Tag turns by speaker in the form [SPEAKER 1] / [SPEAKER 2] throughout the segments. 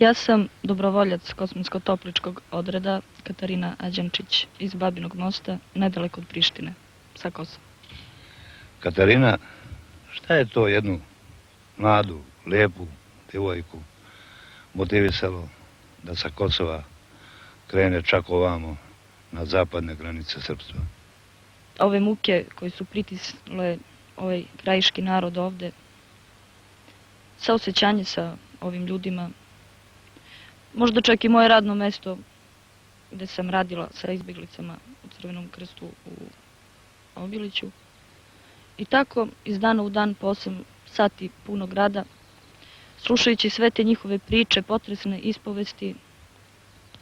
[SPEAKER 1] Ja sam dobrovoljac Kosminsko-topličkog odreda Katarina Ađančić iz Babinog Mosta, nedaleko od Prištine, sa Kosova.
[SPEAKER 2] Katarina, šta je to jednu mladu, lijepu djevojku motivisalo da sa Kosova krene čak ovamo na zapadne granice srpstva?
[SPEAKER 1] Ove muke koje su pritisnule ovaj krajiški narod ovde, saosećanje sa ovim ljudima, možda čak i moje radno mesto gde sam radila sa izbjeglicama u Crvenom krstu u Obiliću. I tako, iz dana u dan po 8 sati punog rada, slušajući sve te njihove priče, potresne ispovesti,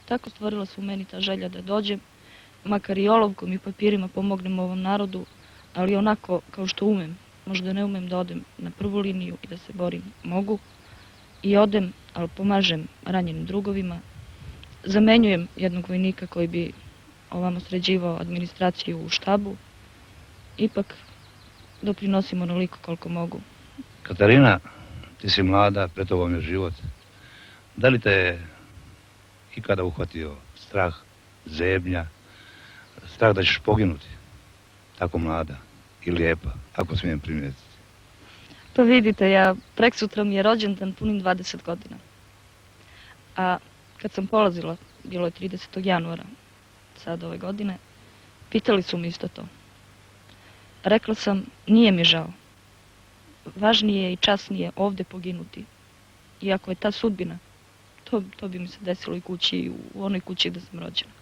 [SPEAKER 1] tako stvorila se u meni ta želja da dođem, makar i olovkom i papirima pomognem ovom narodu, ali onako kao što umem. Možda ne umem da odem na prvu liniju i da se borim, mogu. I odem, ali pomažem ranjenim drugovima. Zamenjujem jednog vojnika koji bi ovamo sređivao administraciju u štabu. Ipak doprinosim onoliko koliko mogu.
[SPEAKER 2] Katarina, ti si mlada, pred tobom je život. Da li te je ikada uhvatio strah, zebnja, strah da ćeš poginuti? Tako mlada i lijepa, ako smijem primijetiti.
[SPEAKER 1] Pa vidite, ja preksutra mi je rođendan, punim 20 godina. A kad sam polazila, bilo je 30. januara sad ove godine, pitali su mi isto to. Rekla sam, nije mi žao. Važnije i časnije ovde poginuti. Iako je ta sudbina, to bi mi se desilo i kući, u onoj kući gde sam rođena.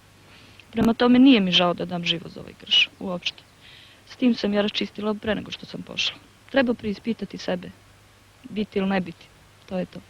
[SPEAKER 1] Prema tome nije mi žao da dam život za ovaj krš, uopšte. S tim sam ja raščistila pre nego što sam pošla. Treba preispitati sebe, biti ili ne biti, to je to.